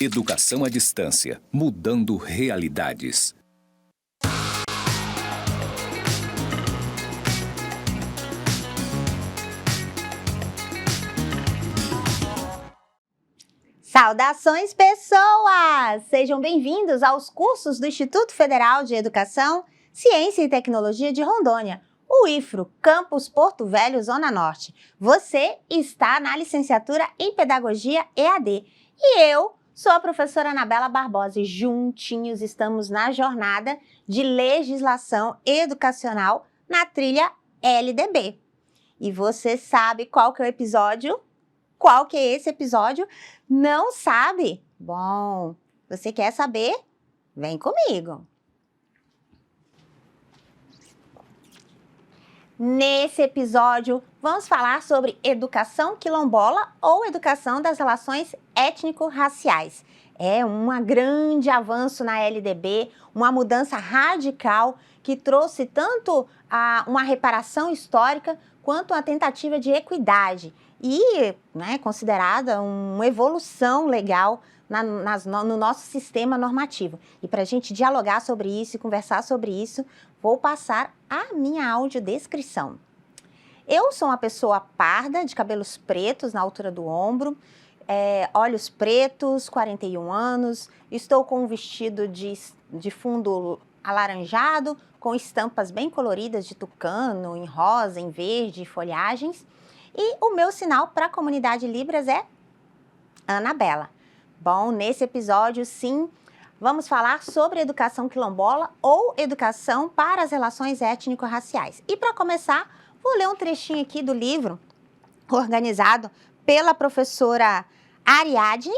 Educação à distância, mudando realidades. Saudações, pessoas! Sejam bem-vindos aos cursos do Instituto Federal de Educação, Ciência e Tecnologia de Rondônia, o IFRO, Campus Porto Velho, Zona Norte. Você está na licenciatura em Pedagogia EAD e eu sou a professora Anabela Barbosa e juntinhos estamos na jornada de legislação educacional na trilha LDB. E você sabe qual que é o episódio? Qual que é esse episódio? Não sabe? Bom, você quer saber? Vem comigo! Nesse episódio, vamos falar sobre educação quilombola ou educação das relações étnico-raciais. É um grande avanço na LDB, uma mudança radical que trouxe tanto uma reparação histórica quanto uma tentativa de equidade e considerada uma evolução legal no nosso sistema normativo. E para a gente dialogar sobre isso e conversar sobre isso, vou passar a minha audiodescrição. Eu sou uma pessoa parda, de cabelos pretos na altura do ombro, olhos pretos, 41 anos, estou com um vestido de fundo alaranjado, com estampas bem coloridas de tucano, em rosa, em verde, folhagens. E o meu sinal para a comunidade Libras é Anabela. Bom, nesse episódio, sim, vamos falar sobre educação quilombola ou educação para as relações étnico-raciais. E para começar, vou ler um trechinho aqui do livro organizado pela professora Ariadne.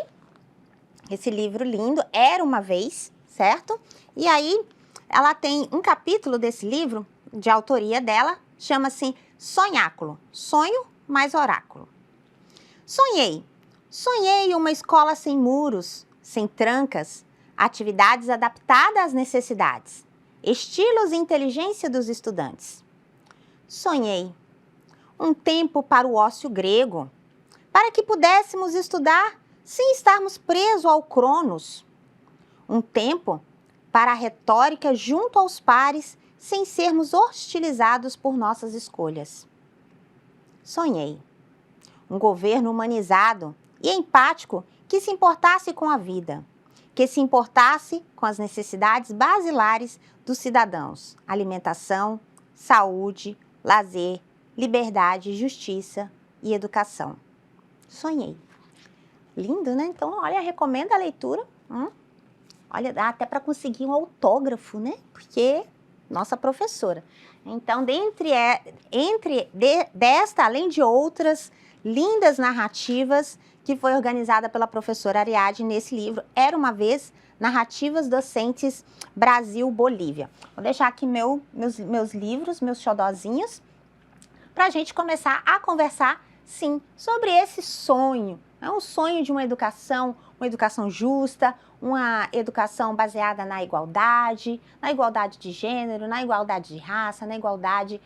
Esse livro lindo, Era Uma Vez, certo? E aí, ela tem um capítulo desse livro, de autoria dela, chama-se Sonháculo, sonho mais oráculo. Sonhei uma escola sem muros, sem trancas, atividades adaptadas às necessidades, estilos e inteligência dos estudantes. Sonhei um tempo para o ócio grego, para que pudéssemos estudar sem estarmos presos ao Cronos. Um tempo para a retórica junto aos pares, sem sermos hostilizados por nossas escolhas. Sonhei um governo humanizado e empático que se importasse com a vida, que se importasse com as necessidades basilares dos cidadãos: alimentação, saúde, lazer, liberdade, justiça e educação. Sonhei. Lindo, né? Então, olha, recomendo a leitura. Olha, dá até para conseguir um autógrafo, né? Porque nossa professora. Então, desta, além de outras lindas narrativas que foi organizada pela professora Ariadne nesse livro, Era Uma Vez, Narrativas Docentes Brasil-Bolívia. Vou deixar aqui meus livros, meus xodozinhos, para a gente começar a conversar, sim, sobre esse sonho. É um sonho de uma educação justa, uma educação baseada na igualdade de gênero, na igualdade de raça, na igualdade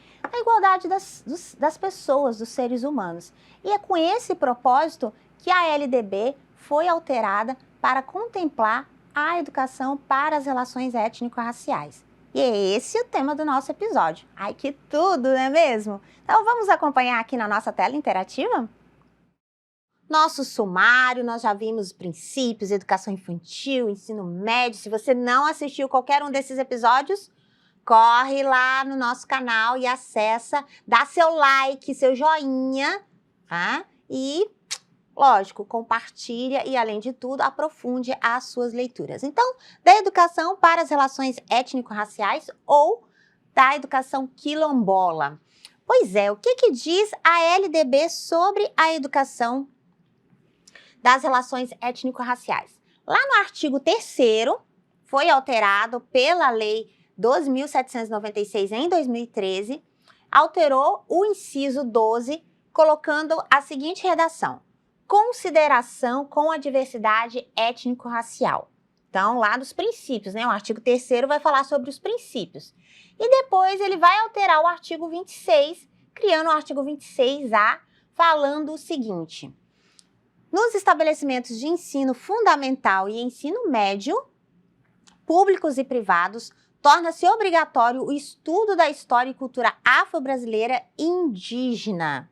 das pessoas, dos seres humanos. E é com esse propósito que a LDB foi alterada para contemplar a educação para as relações étnico-raciais. E é esse o tema do nosso episódio. Ai, que tudo, não é mesmo? Então vamos acompanhar aqui na nossa tela interativa? Nosso sumário, nós já vimos princípios, educação infantil, ensino médio. Se você não assistiu qualquer um desses episódios, corre lá no nosso canal e acessa, dá seu like, seu joinha, tá? E, lógico, compartilha e, além de tudo, aprofunde as suas leituras. Então, da educação para as relações étnico-raciais ou da educação quilombola. Pois é, o que diz a LDB sobre a educação das relações étnico-raciais? Lá no artigo 3º, foi alterado pela Lei 12.796 em 2013, alterou o inciso 12, colocando a seguinte redação: consideração com a diversidade étnico-racial. Então, lá dos princípios, né? O artigo 3º vai falar sobre os princípios. E depois ele vai alterar o artigo 26, criando o artigo 26A, falando o seguinte: Nos estabelecimentos de ensino fundamental e ensino médio, públicos e privados, torna-se obrigatório o estudo da história e cultura afro-brasileira e indígena.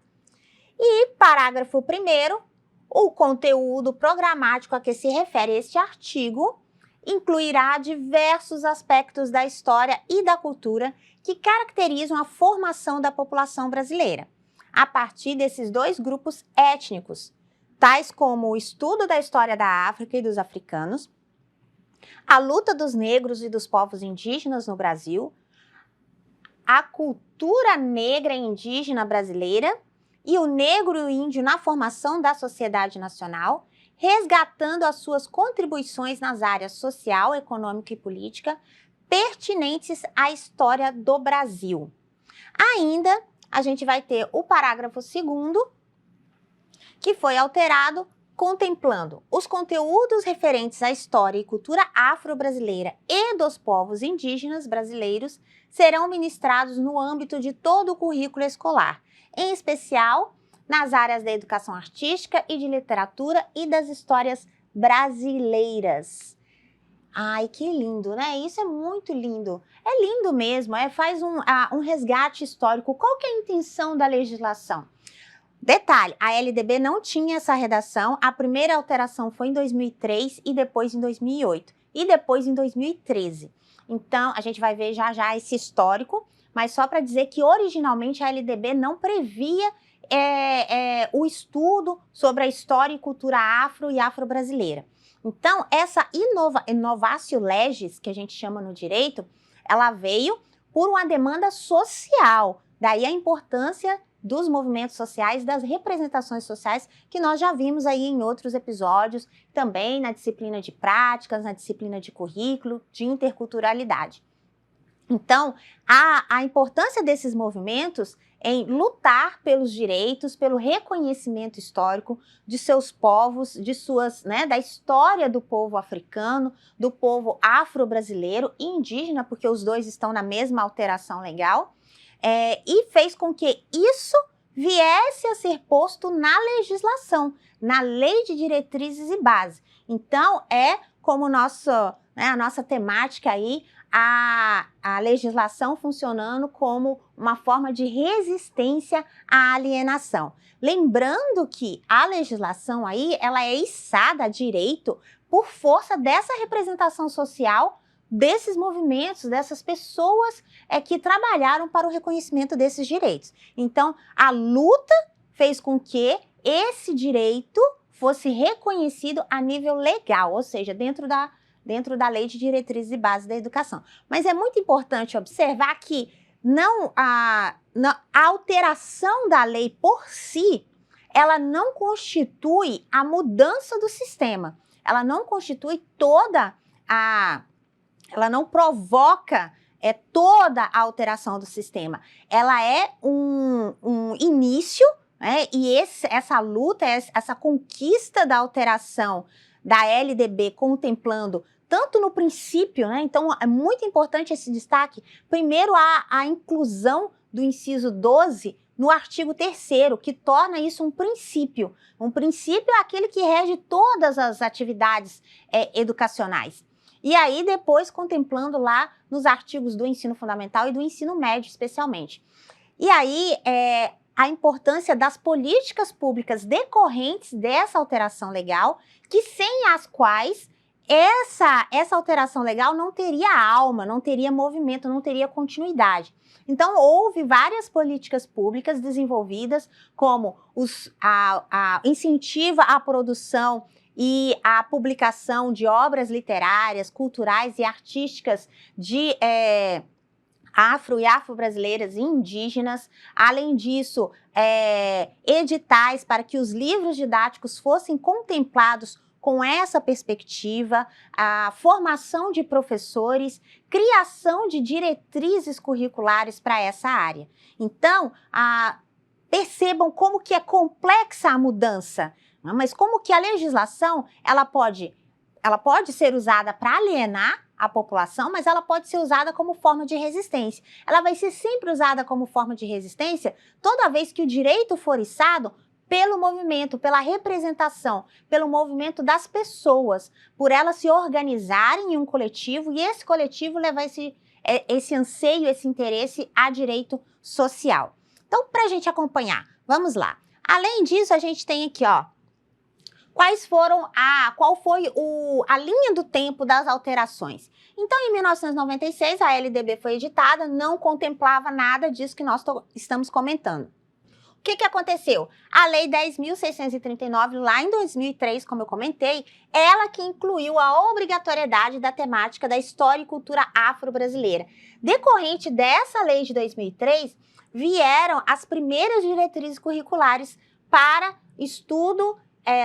E, parágrafo 1º, o conteúdo programático a que se refere este artigo incluirá diversos aspectos da história e da cultura que caracterizam a formação da população brasileira, a partir desses dois grupos étnicos, tais como o estudo da história da África e dos africanos, a luta dos negros e dos povos indígenas no Brasil, a cultura negra e indígena brasileira e o negro e o índio na formação da sociedade nacional, resgatando as suas contribuições nas áreas social, econômica e política pertinentes à história do Brasil. Ainda, a gente vai ter o parágrafo 2º, que foi alterado, contemplando os conteúdos referentes à história e cultura afro-brasileira e dos povos indígenas brasileiros serão ministrados no âmbito de todo o currículo escolar, em especial nas áreas da educação artística e de literatura e das histórias brasileiras. Ai, que lindo, né? Isso é muito lindo. É lindo mesmo, faz um resgate histórico. Qual que é a intenção da legislação? Detalhe, a LDB não tinha essa redação, a primeira alteração foi em 2003 e depois em 2008 e depois em 2013. Então, a gente vai ver já já esse histórico, mas só para dizer que originalmente a LDB não previa o estudo sobre a história e cultura afro e afro-brasileira. Então, essa inovatio legis, que a gente chama no direito, ela veio por uma demanda social, daí a importância dos movimentos sociais, das representações sociais, que nós já vimos aí em outros episódios, também na disciplina de práticas, na disciplina de currículo, de interculturalidade. Então, a importância desses movimentos em lutar pelos direitos, pelo reconhecimento histórico de seus povos, da história do povo africano, do povo afro-brasileiro e indígena, porque os dois estão na mesma alteração legal, e fez com que isso viesse a ser posto na legislação, na Lei de Diretrizes e Bases. Então, como a nossa temática aí, a legislação funcionando como uma forma de resistência à alienação. Lembrando que a legislação aí, ela é içada a direito por força dessa representação social desses movimentos, dessas pessoas que trabalharam para o reconhecimento desses direitos. Então, a luta fez com que esse direito fosse reconhecido a nível legal, ou seja, dentro da Lei de Diretrizes e Bases da Educação. Mas é muito importante observar que a alteração da lei por si, ela não constitui a mudança do sistema. Ela não constitui ela não provoca toda a alteração do sistema. Ela é um início, e essa luta, essa conquista da alteração da LDB contemplando tanto no princípio, então é muito importante esse destaque, primeiro a inclusão do inciso 12 no artigo 3º, que torna isso um princípio. Um princípio é aquele que rege todas as atividades educacionais. E aí depois contemplando lá nos artigos do ensino fundamental e do ensino médio especialmente. E aí a importância das políticas públicas decorrentes dessa alteração legal, que sem as quais essa alteração legal não teria alma, não teria movimento, não teria continuidade. Então, houve várias políticas públicas desenvolvidas, como incentiva à produção e a publicação de obras literárias, culturais e artísticas de afro e afro-brasileiras e indígenas. Além disso, editais para que os livros didáticos fossem contemplados com essa perspectiva, a formação de professores, criação de diretrizes curriculares para essa área. Então, percebam como que é complexa a mudança, mas como que a legislação ela pode ser usada para alienar a população, mas ela pode ser usada como forma de resistência. Ela vai ser sempre usada como forma de resistência toda vez que o direito for içado pelo movimento, pela representação, pelo movimento das pessoas, por elas se organizarem em um coletivo e esse coletivo levar esse anseio, esse interesse a direito social. Então, para a gente acompanhar, vamos lá. Além disso, a gente tem aqui, ó, qual foi a linha do tempo das alterações. Então, em 1996, a LDB foi editada, não contemplava nada disso que nós estamos comentando. O que aconteceu? A Lei 10.639, lá em 2003, como eu comentei, ela que incluiu a obrigatoriedade da temática da história e cultura afro-brasileira. Decorrente dessa lei de 2003, vieram as primeiras diretrizes curriculares para estudo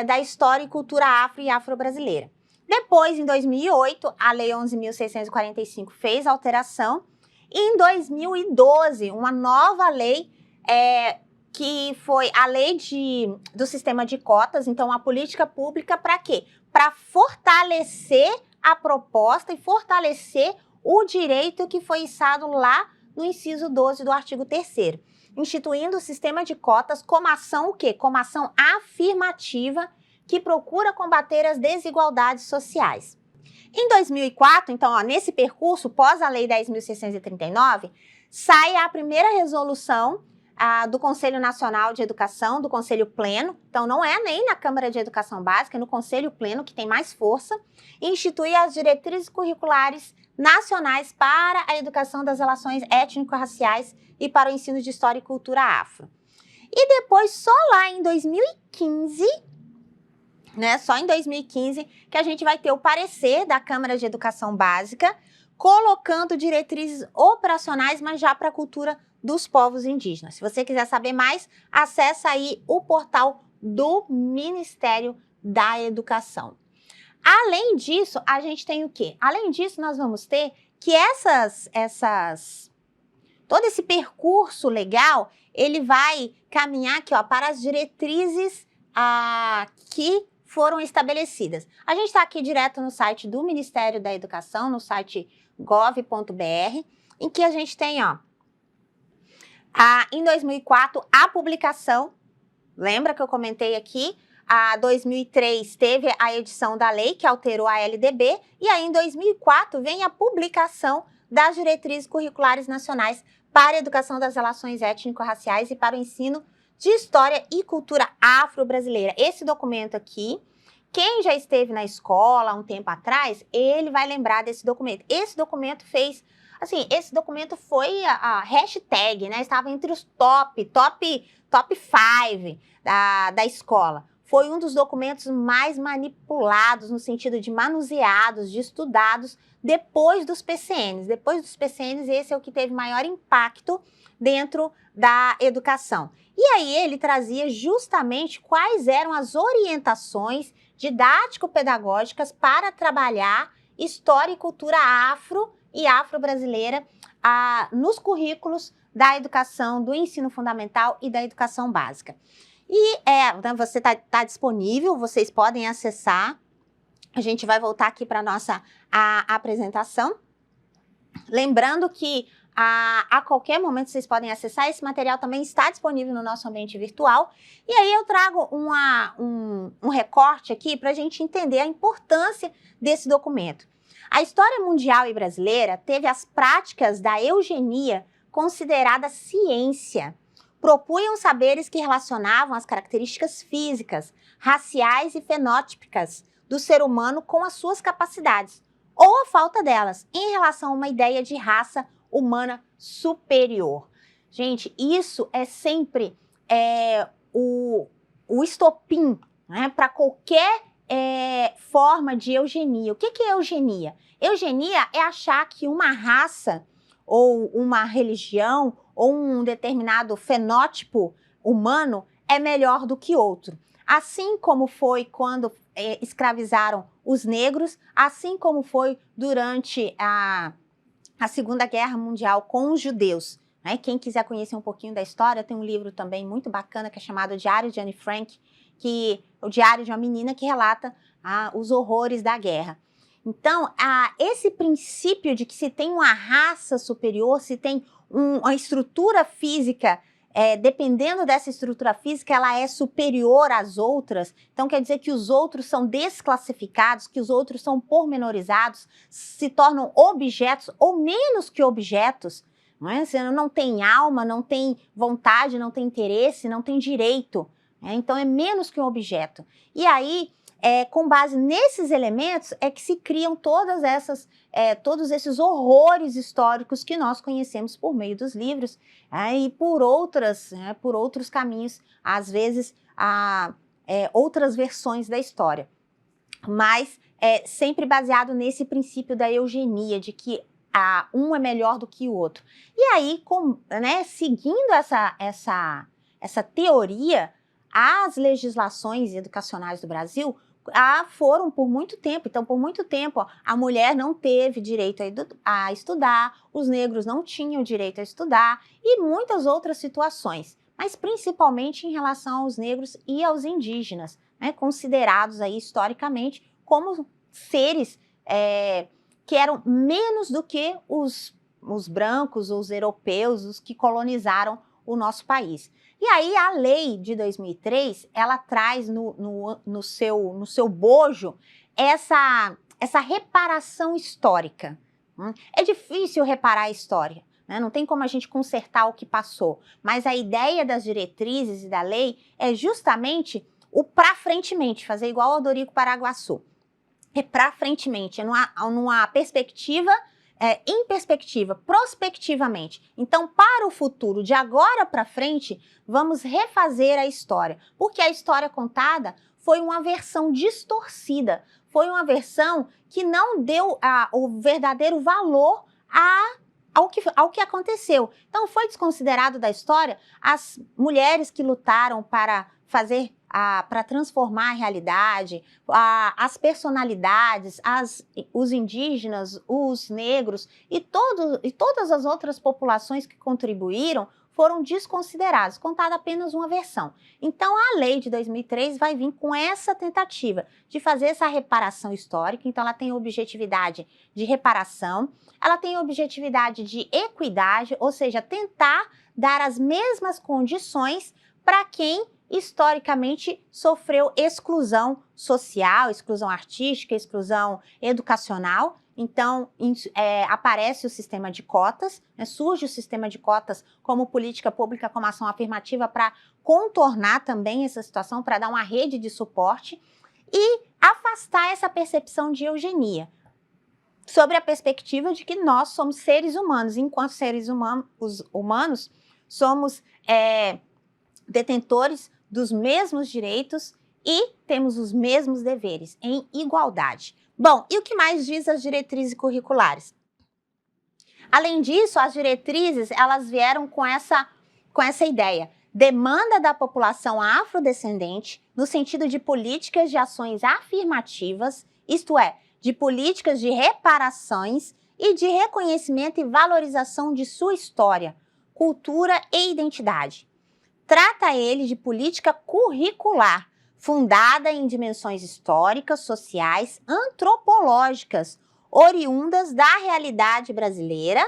da história e cultura afro e afro-brasileira. Depois, em 2008, a Lei 11.645 fez alteração e em 2012, uma nova lei que foi a lei do sistema de cotas, então a política pública para quê? Para fortalecer a proposta e fortalecer o direito que foi içado lá no inciso 12 do artigo 3º, instituindo o sistema de cotas como ação o quê? Como ação afirmativa que procura combater as desigualdades sociais. Em 2004, então, ó, nesse percurso, pós a Lei 10.639, sai a primeira resolução do Conselho Nacional de Educação, do Conselho Pleno, então não é nem na Câmara de Educação Básica, é no Conselho Pleno que tem mais força, e institui as diretrizes curriculares nacionais para a educação das relações étnico-raciais e para o ensino de história e cultura afro. E depois, só lá em 2015, só em 2015, que a gente vai ter o parecer da Câmara de Educação Básica, colocando diretrizes operacionais, mas já para a cultura dos povos indígenas. Se você quiser saber mais, acessa aí o portal do Ministério da Educação. Além disso, a gente tem o quê? Além disso, nós vamos ter que todo esse percurso legal, ele vai caminhar aqui, ó, para as diretrizes que foram estabelecidas. A gente está aqui direto no site do Ministério da Educação, no site gov.br, em que a gente tem, ó, em 2004, a publicação, lembra que eu comentei aqui, a 2003 teve a edição da lei que alterou a LDB e aí em 2004 vem a publicação das diretrizes curriculares nacionais para a educação das relações étnico-raciais e para o ensino de história e cultura afro-brasileira. Esse documento aqui, quem já esteve na escola há um tempo atrás, ele vai lembrar desse documento. Esse documento esse documento foi a hashtag, estava entre os top 5 da escola. Foi um dos documentos mais manipulados, no sentido de manuseados, de estudados, depois dos PCNs. Depois dos PCNs, esse é o que teve maior impacto dentro da educação. E aí ele trazia justamente quais eram as orientações didático-pedagógicas para trabalhar história e cultura afro e afro-brasileira nos currículos da educação, do ensino fundamental e da educação básica. E você tá disponível, vocês podem acessar. A gente vai voltar aqui para a nossa apresentação. Lembrando que a qualquer momento vocês podem acessar, esse material também está disponível no nosso ambiente virtual. E aí eu trago um recorte aqui para a gente entender a importância desse documento. A história mundial e brasileira teve as práticas da eugenia consideradas ciência. Propunham saberes que relacionavam as características físicas, raciais e fenótipicas do ser humano com as suas capacidades, ou a falta delas, em relação a uma ideia de raça humana superior. Gente, isso é sempre o estopim, para qualquer forma de eugenia. O que é eugenia? Eugenia é achar que uma raça ou uma religião ou um determinado fenótipo humano é melhor do que outro. Assim como foi quando escravizaram os negros, assim como foi durante a Segunda Guerra Mundial com os judeus. Quem quiser conhecer um pouquinho da história, tem um livro também muito bacana que é chamado Diário de Anne Frank, o diário de uma menina que relata os horrores da guerra. Então, esse princípio de que se tem uma raça superior, se tem uma estrutura física dependendo dessa estrutura física, ela é superior às outras, então quer dizer que os outros são desclassificados, que os outros são pormenorizados, se tornam objetos ou menos que objetos, não é? Você não tem alma, não tem vontade, não tem interesse, não tem direito, né? Então é menos que um objeto. E aí, com base nesses elementos, é que se criam todos esses horrores históricos que nós conhecemos por meio dos livros, e por outros caminhos, às vezes, outras versões da história. Mas sempre baseado nesse princípio da eugenia, de que um é melhor do que o outro. E aí, seguindo essa teoria, as legislações educacionais do Brasil foram por muito tempo. Então, por muito tempo, a mulher não teve direito a estudar, os negros não tinham direito a estudar e muitas outras situações, mas principalmente em relação aos negros e aos indígenas, né, considerados aí historicamente como seres que eram menos do que os brancos, os europeus, os que colonizaram o nosso país. E aí a lei de 2003, ela traz no seu bojo essa reparação histórica. É difícil reparar a história, né? Não tem como a gente consertar o que passou, mas a ideia das diretrizes e da lei é justamente o pra frentemente, fazer igual ao Dorico Paraguaçu. É pra frentemente, é numa perspectiva, em perspectiva, prospectivamente. Então, para o futuro, de agora para frente, vamos refazer a história, porque a história contada foi uma versão distorcida, foi uma versão que não deu o verdadeiro valor ao que aconteceu. Então, foi desconsiderado da história as mulheres que lutaram para transformar a realidade, as personalidades, os indígenas, os negros e todas as outras populações que contribuíram foram desconsiderados, contada apenas uma versão. Então, a lei de 2003 vai vir com essa tentativa de fazer essa reparação histórica. Então, ela tem objetividade de reparação, ela tem objetividade de equidade, ou seja, tentar dar as mesmas condições para quem historicamente sofreu exclusão social, exclusão artística, exclusão educacional. Então, aparece o sistema de cotas, né? Surge o sistema de cotas como política pública, como ação afirmativa para contornar também essa situação, para dar uma rede de suporte e afastar essa percepção de eugenia, sobre a perspectiva de que nós somos seres humanos, enquanto seres humanos somos detentores dos mesmos direitos e temos os mesmos deveres, em igualdade. Bom, e o que mais diz as diretrizes curriculares? Além disso, as diretrizes, elas vieram com essa ideia. Demanda da população afrodescendente no sentido de políticas de ações afirmativas, isto é, de políticas de reparações e de reconhecimento e valorização de sua história, cultura e identidade. Trata ele de política curricular, fundada em dimensões históricas, sociais, antropológicas, oriundas da realidade brasileira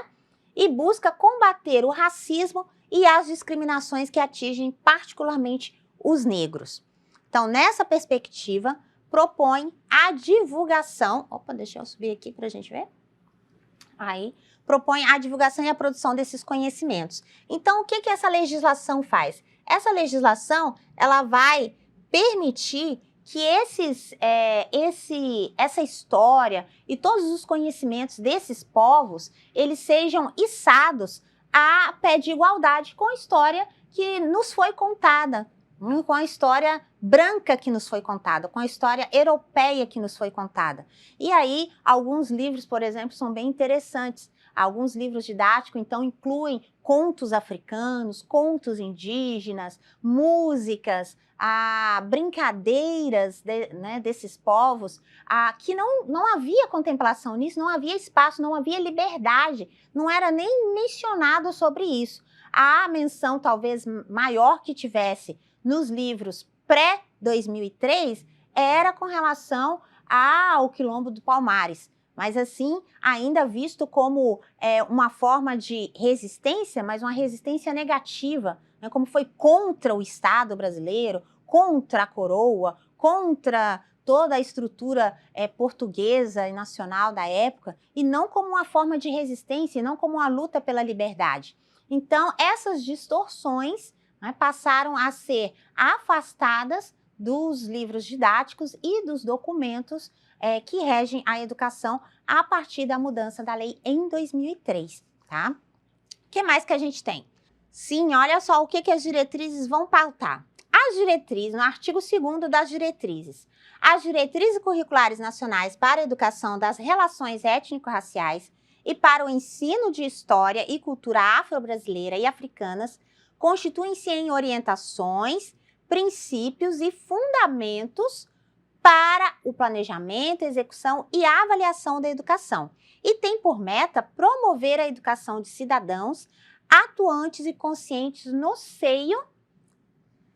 e busca combater o racismo e as discriminações que atingem particularmente os negros. Então, nessa perspectiva, propõe a divulgação... Opa, deixa eu subir aqui para a gente ver. Aí, propõe a divulgação e a produção desses conhecimentos. Então, o que essa legislação faz? Essa legislação, ela vai permitir que essa história e todos os conhecimentos desses povos, eles sejam içados a pé de igualdade com a história que nos foi contada, com a história branca que nos foi contada, com a história europeia que nos foi contada. E aí, alguns livros, por exemplo, são bem interessantes. Alguns livros didáticos, então, incluem contos africanos, contos indígenas, músicas, brincadeiras desses povos, que não havia contemplação nisso, não havia espaço, não havia liberdade, não era nem mencionado sobre isso. A menção talvez maior que tivesse nos livros pré-2003 era com relação ao Quilombo do Palmares, mas assim, ainda visto como uma forma de resistência, mas uma resistência negativa, né, como foi contra o Estado brasileiro, contra a coroa, contra toda a estrutura portuguesa e nacional da época, e não como uma forma de resistência, e não como uma luta pela liberdade. Então, essas distorções, né, passaram a ser afastadas dos livros didáticos e dos documentos que regem a educação a partir da mudança da lei em 2003, tá? O que mais que a gente tem? Sim, olha só o que as diretrizes vão pautar. As diretrizes, no artigo 2º das diretrizes, as diretrizes curriculares nacionais para a educação das relações étnico-raciais e para o ensino de história e cultura afro-brasileira e africanas constituem-se em orientações, princípios e fundamentos para o planejamento, execução e avaliação da educação, e tem por meta promover a educação de cidadãos atuantes e conscientes no seio,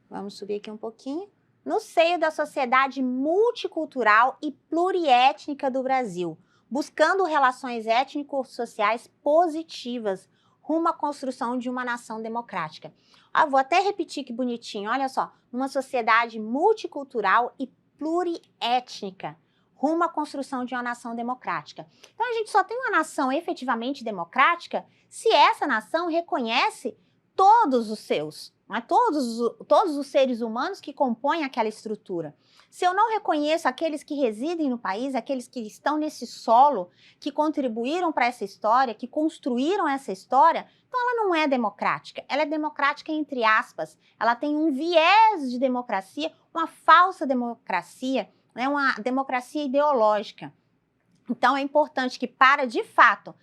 vamos subir aqui um pouquinho, no seio da sociedade multicultural e pluriétnica do Brasil, buscando relações étnico-sociais positivas rumo à construção de uma nação democrática. Vou até repetir que bonitinho, olha só, uma sociedade multicultural e pluriétnica, rumo à construção de uma nação democrática. Então, a gente só tem uma nação efetivamente democrática se essa nação reconhece todos os seus, né, todos os seres humanos que compõem aquela estrutura. Se eu não reconheço aqueles que residem no país, aqueles que estão nesse solo, que contribuíram para essa história, que construíram essa história, então ela não é democrática. Ela é democrática entre aspas. Ela tem um viés de democracia, uma falsa democracia, né, uma democracia ideológica. Então é importante que, para de fato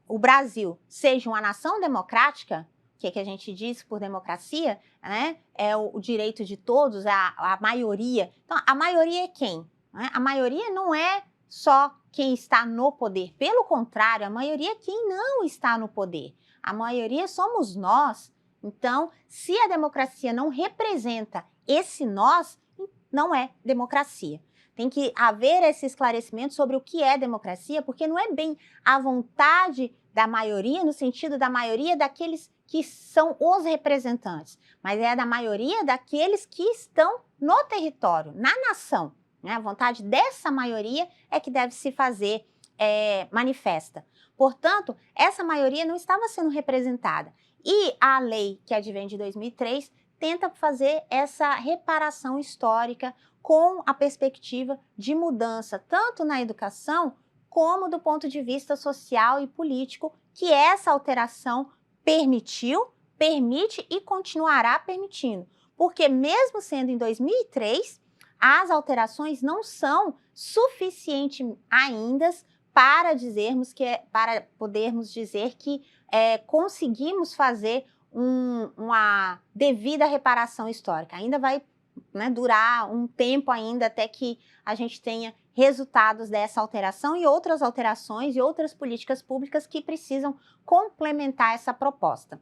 o Brasil seja uma nação democrática, que a gente diz por democracia, né? É o direito de todos, a maioria. Então, a maioria é quem? Né? A maioria não é só quem está no poder. Pelo contrário, a maioria é quem não está no poder. A maioria somos nós. Então, se a democracia não representa esse nós, não é democracia. Tem que haver esse esclarecimento sobre o que é democracia, porque não é bem a vontade da maioria, no sentido da maioria daqueles que são os representantes, mas é da maioria daqueles que estão no território, na nação. Né? A vontade dessa maioria é que deve se fazer manifesta. Portanto, essa maioria não estava sendo representada. E a lei que advém de 2003 tenta fazer essa reparação histórica com a perspectiva de mudança, tanto na educação como do ponto de vista social e político, que essa alteração permitiu, permite e continuará permitindo. Porque mesmo sendo em 2003, as alterações não são suficientes ainda para podermos dizer que conseguimos fazer uma devida reparação histórica. Ainda vai, né, durar um tempo ainda até que a gente tenha resultados dessa alteração e outras alterações e outras políticas públicas que precisam complementar essa proposta.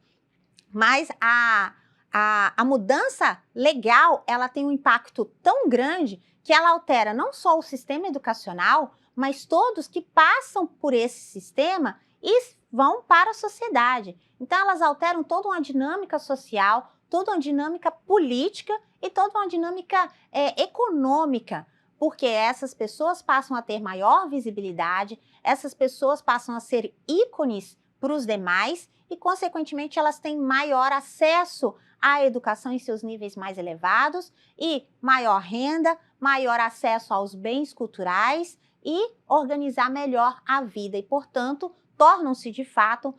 Mas a mudança legal, ela tem um impacto tão grande que ela altera não só o sistema educacional, mas todos que passam por esse sistema e vão para a sociedade. Então, elas alteram toda uma dinâmica social, toda uma dinâmica política e toda uma dinâmica econômica, porque essas pessoas passam a ter maior visibilidade, essas pessoas passam a ser ícones para os demais e, consequentemente, elas têm maior acesso à educação em seus níveis mais elevados e maior renda, maior acesso aos bens culturais e organizar melhor a vida e, portanto, tornam-se, de fato,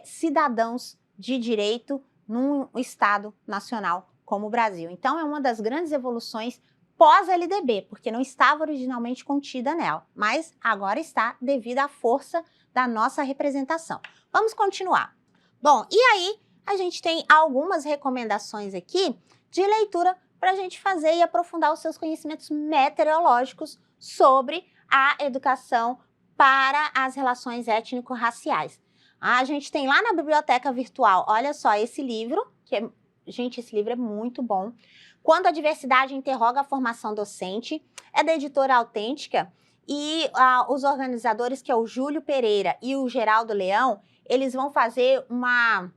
cidadãos de direito num Estado nacional como o Brasil. Então, é uma das grandes evoluções pós-LDB, porque não estava originalmente contida nela, mas agora está devido à força da nossa representação. Vamos continuar. Bom, e aí a gente tem algumas recomendações aqui de leitura para a gente fazer e aprofundar os seus conhecimentos meteorológicos sobre a educação para as relações étnico-raciais. A gente tem lá na biblioteca virtual, olha só, esse livro, gente, esse livro é muito bom. Quando a diversidade interroga a formação docente, é da editora Autêntica, e os organizadores, que é o Júlio Pereira e o Geraldo Leão, eles vão fazer uma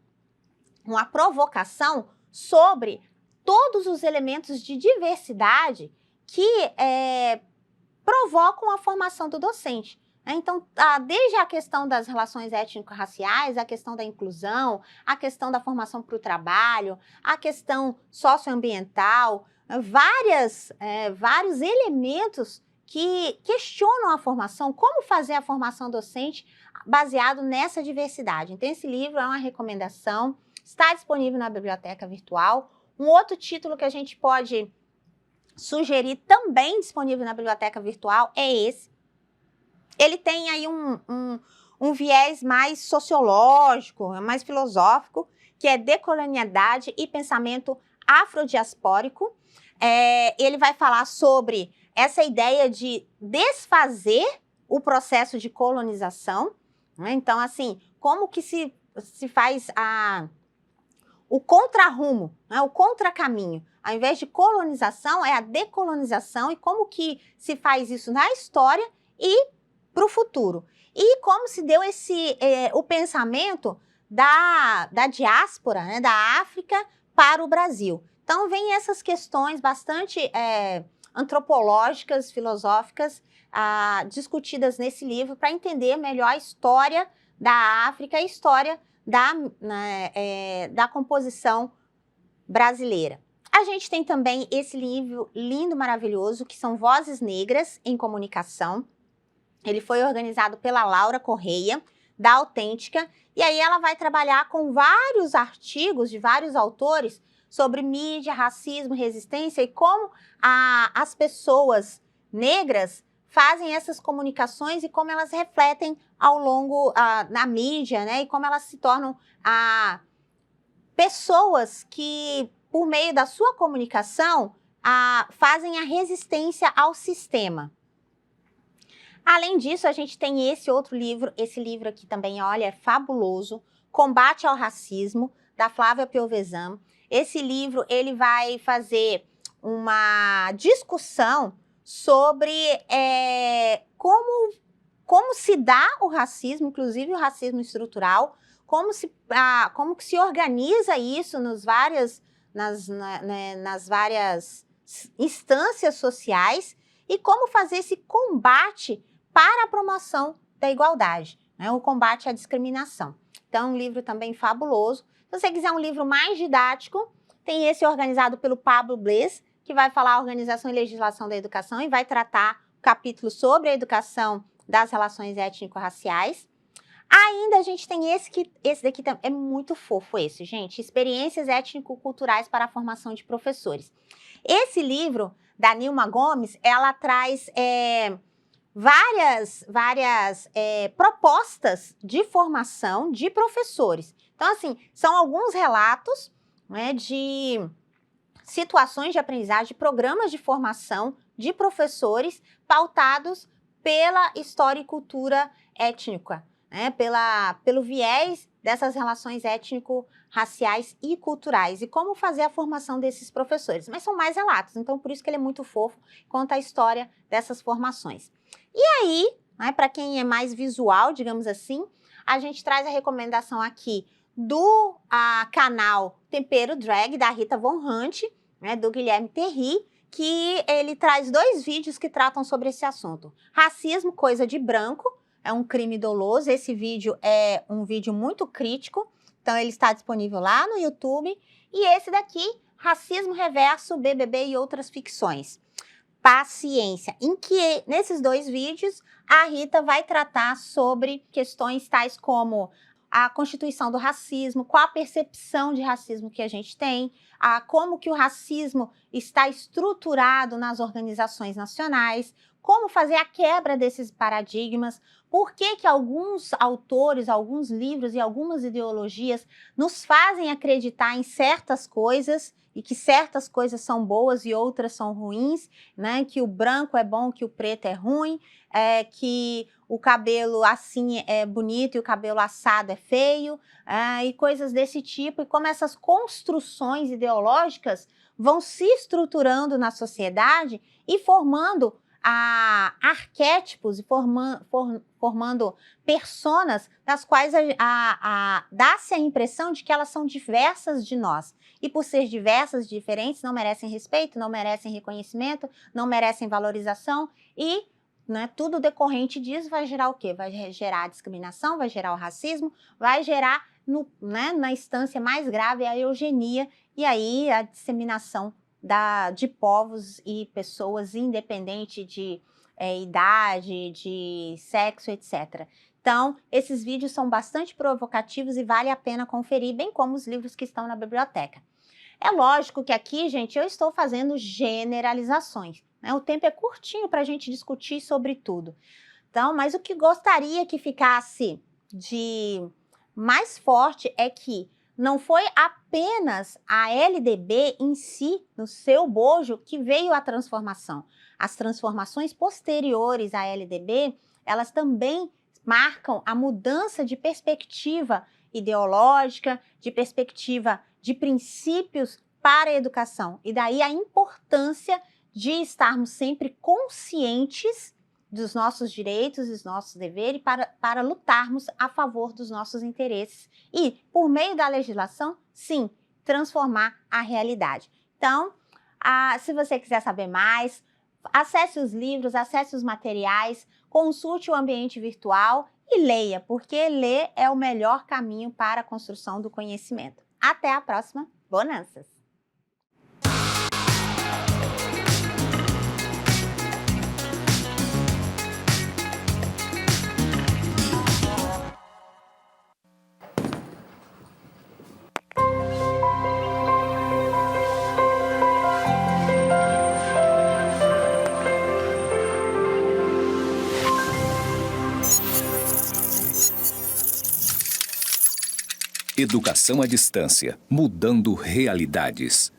uma provocação sobre todos os elementos de diversidade que provocam a formação do docente. Então, desde a questão das relações étnico-raciais, a questão da inclusão, a questão da formação para o trabalho, a questão socioambiental, vários elementos que questionam a formação, como fazer a formação docente baseado nessa diversidade. Então, esse livro é uma recomendação, está disponível na biblioteca virtual. Um outro título que a gente pode sugerir, também disponível na biblioteca virtual, é esse. Ele tem aí um viés mais sociológico, mais filosófico, que é Decolonialidade e Pensamento Afrodiaspórico. Ele vai falar sobre essa ideia de desfazer o processo de colonização, né? Então, assim, como que se faz o contrarrumo, né? O contracaminho. Ao invés de colonização, é a decolonização, e como que se faz isso na história e para o futuro. E como se deu o pensamento da diáspora, né, da África para o Brasil. Então, vem essas questões bastante antropológicas, filosóficas, discutidas nesse livro para entender melhor a história da África, a história da composição brasileira. A gente tem também esse livro lindo, maravilhoso, que são Vozes Negras em Comunicação. Ele foi organizado pela Laura Correia, da Autêntica, e aí ela vai trabalhar com vários artigos de vários autores sobre mídia, racismo, resistência e como as pessoas negras fazem essas comunicações e como elas refletem ao longo na mídia, né? E como elas se tornam pessoas que, por meio da sua comunicação, fazem a resistência ao sistema. Além disso, a gente tem esse outro livro, esse livro aqui também, olha, é fabuloso, Combate ao Racismo, da Flávia Piovesan. Esse livro, ele vai fazer uma discussão sobre como se dá o racismo, inclusive o racismo estrutural, como que se organiza isso nas várias instâncias sociais e como fazer esse combate para a promoção da igualdade, né? O combate à discriminação. Então, um livro também fabuloso. Se você quiser um livro mais didático, tem esse organizado pelo Pablo Bless, que vai falar a organização e legislação da educação e vai tratar o capítulo sobre a educação das relações étnico-raciais. Ainda a gente tem esse daqui é muito fofo esse, gente. Experiências étnico-culturais para a formação de professores. Esse livro, da Nilma Gomes, ela traz várias propostas de formação de professores. Então, assim, são alguns relatos, né, de situações de aprendizagem, programas de formação de professores pautados pela história e cultura étnica, né, pelo viés dessas relações étnico-raciais e culturais, e como fazer a formação desses professores. Mas são mais relatos, então por isso que ele é muito fofo, conta a história dessas formações. E aí, né, para quem é mais visual, digamos assim, a gente traz a recomendação aqui do canal Tempero Drag, da Rita Von Hunt, né, do Guilherme Terry, que ele traz 2 vídeos que tratam sobre esse assunto. Racismo, coisa de branco, é um crime doloso. Esse vídeo é um vídeo muito crítico, então ele está disponível lá no YouTube. E esse daqui, Racismo Reverso, BBB e Outras Ficções. Paciência, em que nesses 2 vídeos a Rita vai tratar sobre questões tais como a constituição do racismo, qual a percepção de racismo que a gente tem, como que o racismo está estruturado nas organizações nacionais, como fazer a quebra desses paradigmas, por que que alguns autores, alguns livros e algumas ideologias nos fazem acreditar em certas coisas e que certas coisas são boas e outras são ruins, né? Que o branco é bom, que o preto é ruim, que o cabelo assim é bonito e o cabelo assado é feio, e coisas desse tipo, e como essas construções ideológicas vão se estruturando na sociedade e formando arquétipos e formando personas das quais dá-se a impressão de que elas são diversas de nós. E por ser diversas, diferentes, não merecem respeito, não merecem reconhecimento, não merecem valorização e, né, tudo decorrente disso vai gerar o quê? Vai gerar a discriminação, vai gerar o racismo, vai gerar, na instância mais grave, a eugenia e aí a disseminação de povos e pessoas independente de idade, de sexo, etc. Então, esses vídeos são bastante provocativos e vale a pena conferir, bem como os livros que estão na biblioteca. É lógico que aqui, gente, eu estou fazendo generalizações, né? O tempo é curtinho para a gente discutir sobre tudo. Então, mas o que gostaria que ficasse de mais forte é que não foi apenas a LDB em si, no seu bojo, que veio a transformação. As transformações posteriores à LDB, elas também marcam a mudança de perspectiva ideológica, de perspectiva de princípios para a educação. E daí a importância de estarmos sempre conscientes dos nossos direitos e dos nossos deveres para lutarmos a favor dos nossos interesses e, por meio da legislação, sim, transformar a realidade. Então, se você quiser saber mais, acesse os livros, acesse os materiais, consulte o ambiente virtual e leia, porque ler é o melhor caminho para a construção do conhecimento. Até a próxima. Bonanças! Educação à distância, mudando realidades.